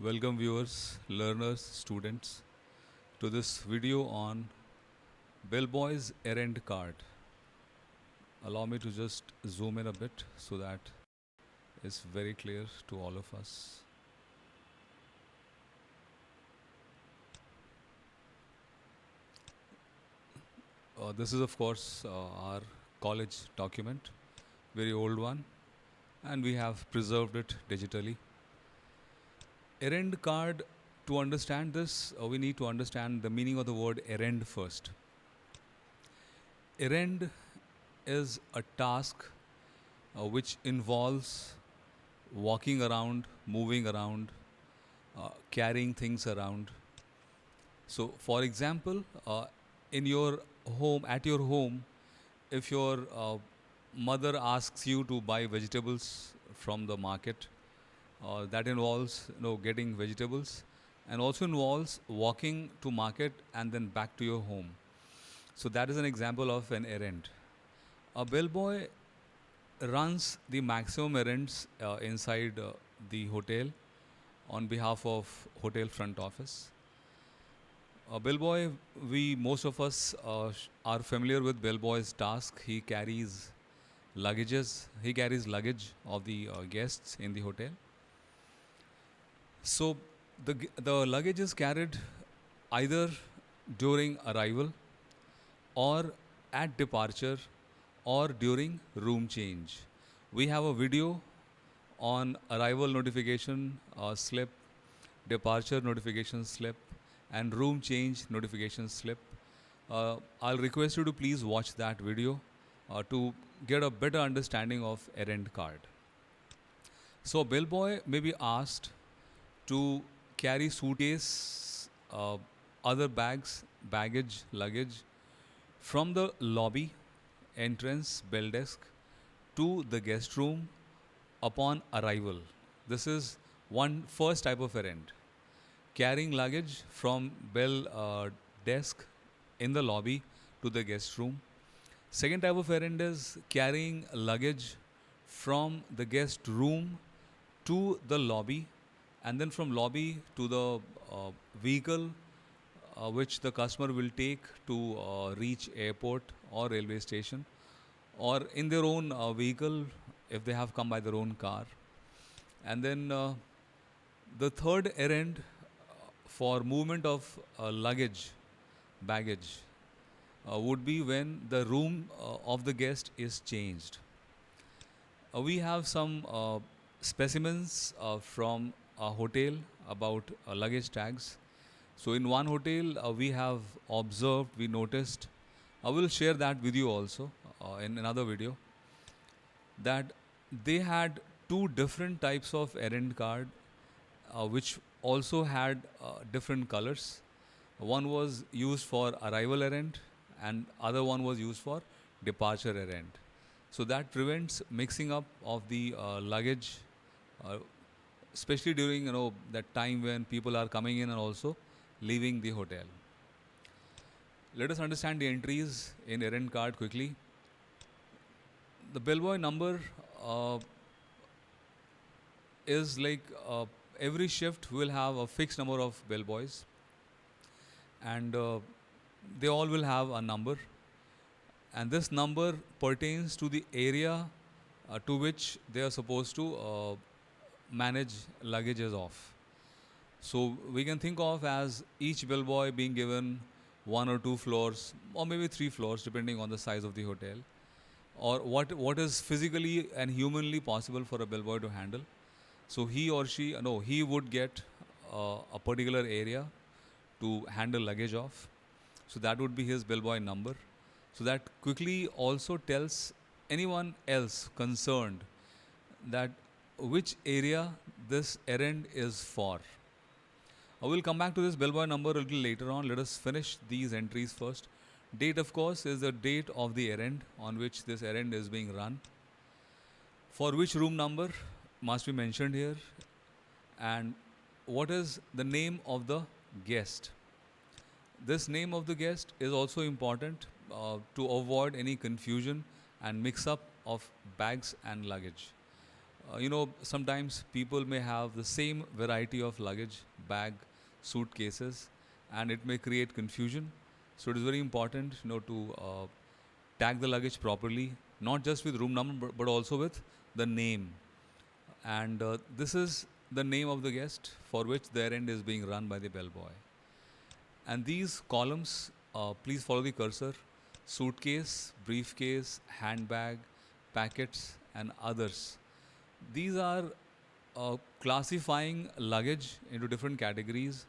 Welcome viewers, learners, students to this video on Bellboy's errand card. Allow me to just zoom in a bit so that it's very clear to all of us. This is of course our college document, very old one, and we have preserved it digitally. Errand card, to understand this, we need to understand the meaning of the word errand first. Errand is a task which involves walking around, moving around, carrying things around. So, for example, in your at your home, if your mother asks you to buy vegetables from the market, that involves getting vegetables, and also involves walking to market and then back to your home. So that is an example of an errand. A bellboy runs the maximum errands inside the hotel on behalf of hotel front office. A bellboy, we most of us are familiar with bellboy's task. He carries luggages. He carries luggage of the guests in the hotel. So the luggage is carried either during arrival or at departure or during room change. We have a video on arrival notification slip, departure notification slip, and room change notification slip. I'll request you to please watch that video to get a better understanding of errand card. So, a bellboy may be asked to carry suitcase, other bags, baggage, luggage from the lobby, entrance, bell desk to the guest room upon arrival. This is one first type of errand. Carrying luggage from bell desk in the lobby to the guest room. Second type of errand is carrying luggage from the guest room to the lobby, and then from lobby to the vehicle which the customer will take to reach airport or railway station, or in their own vehicle if they have come by their own car. And then the third errand for movement of luggage, baggage, would be when the room of the guest is changed. We have some specimens from a hotel about luggage tags. So, in one hotel, we have observed, we noticed, I will share that with you also in another video, that they had two different types of errand card which also had different colors. One was used for arrival errand and other one was used for departure errand. So that prevents mixing up of the luggage, uh, especially during that time when people are coming in and also leaving the hotel. Let us understand the entries in errand card quickly. The bellboy number uh, is like every shift will have a fixed number of bellboys, and they all will have a number, and this number pertains to the area to which they are supposed to manage luggages of. So we can think of as each bellboy being given one or two floors or maybe three floors depending on the size of the hotel, or what is physically and humanly possible for a bellboy to handle. So he or she, no, he would get a particular area to handle luggage of. So that would be his bellboy number. So that quickly also tells anyone else concerned that which area this errand is for. I will come back to this bellboy number a little later on. Let us finish these entries first. Date, of course, is the date of the errand on which this errand is being run. For which room number must be mentioned here, and what is the name of the guest. This name of the guest is also important to avoid any confusion and mix up of bags and luggage. Sometimes people may have the same variety of luggage, bag, suitcases, and it may create confusion. So it is very important, to tag the luggage properly, not just with room number, but also with the name. And this is the name of the guest for which the errand is being run by the bellboy. And these columns, please follow the cursor: suitcase, briefcase, handbag, packets, and others. These are classifying luggage into different categories,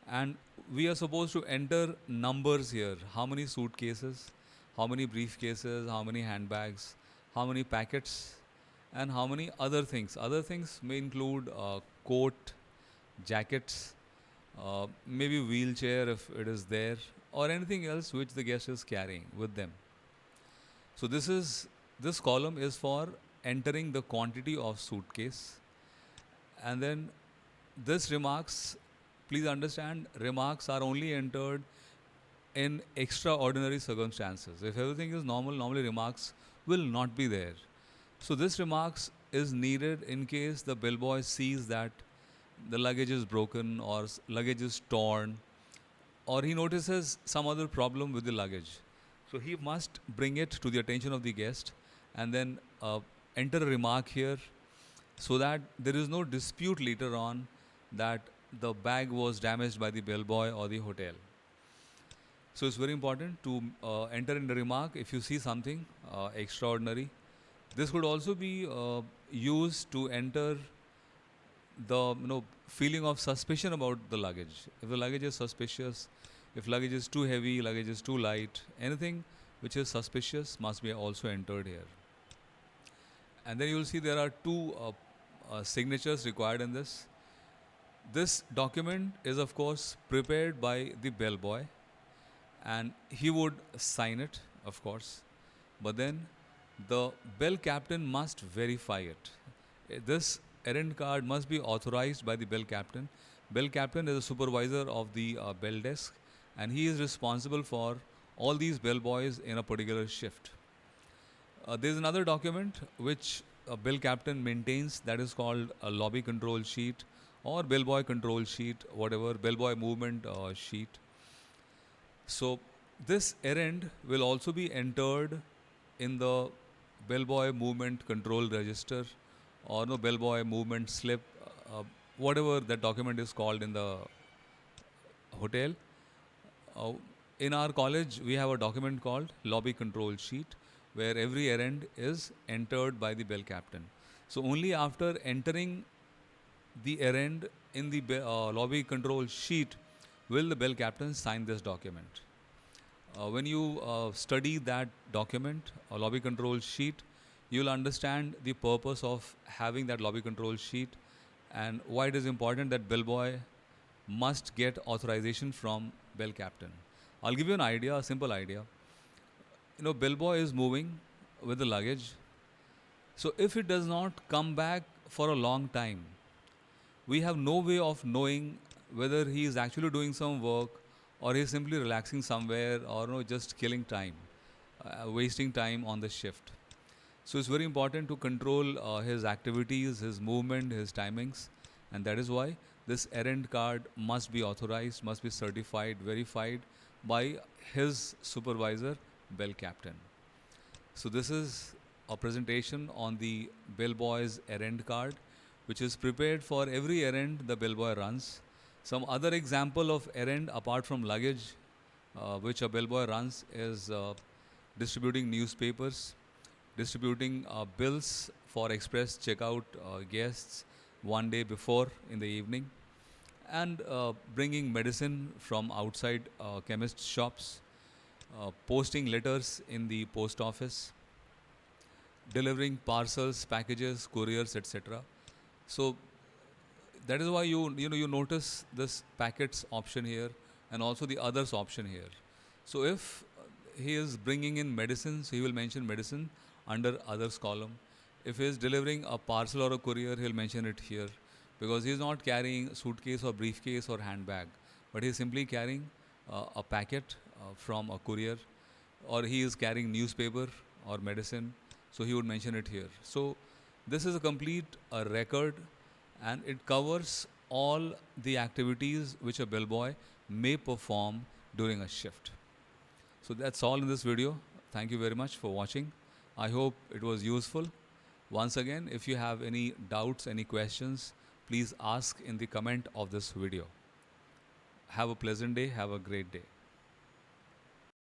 and we are supposed to enter numbers here: how many suitcases, how many briefcases, how many handbags, how many packets, and how many other things. Other things may include coat, jackets, maybe wheelchair if it is there, or anything else which the guest is carrying with them. So this column is for entering the quantity of suitcase, and then this remarks, please understand, remarks are only entered in extraordinary circumstances. If everything is normal, normally remarks will not be there. So this remarks is needed in case the bellboy sees that the luggage is broken or luggage is torn, or he notices some other problem with the luggage. So he must bring it to the attention of the guest and then enter a remark here, so that there is no dispute later on that the bag was damaged by the bellboy or the hotel. So it's very important to enter in the remark if you see something extraordinary. This could also be used to enter the feeling of suspicion about the luggage. If the luggage is suspicious, if luggage is too heavy, luggage is too light, anything which is suspicious must be also entered here. And then you will see there are two signatures required in this. This document is of course prepared by the bellboy, and he would sign it, of course, but then the bell captain must verify it. This errand card must be authorized by the bell captain. Bell captain is a supervisor of the bell desk, and he is responsible for all these bellboys in a particular shift. There is another document which a bell captain maintains, that is called a lobby control sheet or bellboy control sheet, whatever, bellboy movement sheet. So this errand will also be entered in the bellboy movement control register, or no bellboy movement slip, whatever that document is called in the hotel. Uh, in our college, we have a document called lobby control sheet, where every errand is entered by the bell captain. So only after entering the errand in the lobby control sheet will the bell captain sign this document. When you study that document, a lobby control sheet, you will understand the purpose of having that lobby control sheet and why it is important that bellboy must get authorization from bell captain. I'll give you an idea, a simple idea. Bellboy is moving with the luggage. So if it does not come back for a long time, we have no way of knowing whether he is actually doing some work or he is simply relaxing somewhere, or just killing time, wasting time on the shift. So it's very important to control his activities, his movement, his timings, and that is why this errand card must be authorized, must be certified, verified by his supervisor, bell captain. So this is a presentation on the bellboy's errand card, which is prepared for every errand the bellboy runs. Some other example of errand apart from luggage, which a bellboy runs, is distributing newspapers, distributing bills for express checkout guests one day before in the evening, and bringing medicine from outside chemist shops, posting letters in the post office, delivering parcels, packages, couriers, etc. So that is why you notice this packets option here and also the others option here. So if he is bringing in medicines, he will mention medicine under others column. If he is delivering a parcel or a courier, he'll mention it here, because he is not carrying suitcase or briefcase or handbag, but he is simply carrying a packet from a courier, or he is carrying newspaper or medicine, so he would mention it here. So This is a complete record, and it covers all the activities which a bellboy may perform during a shift. So that's all in this video. Thank you very much for watching. I hope it was useful. Once again, if you have any doubts, any questions, please ask in the comment of this video. Have a pleasant day. Have a great day.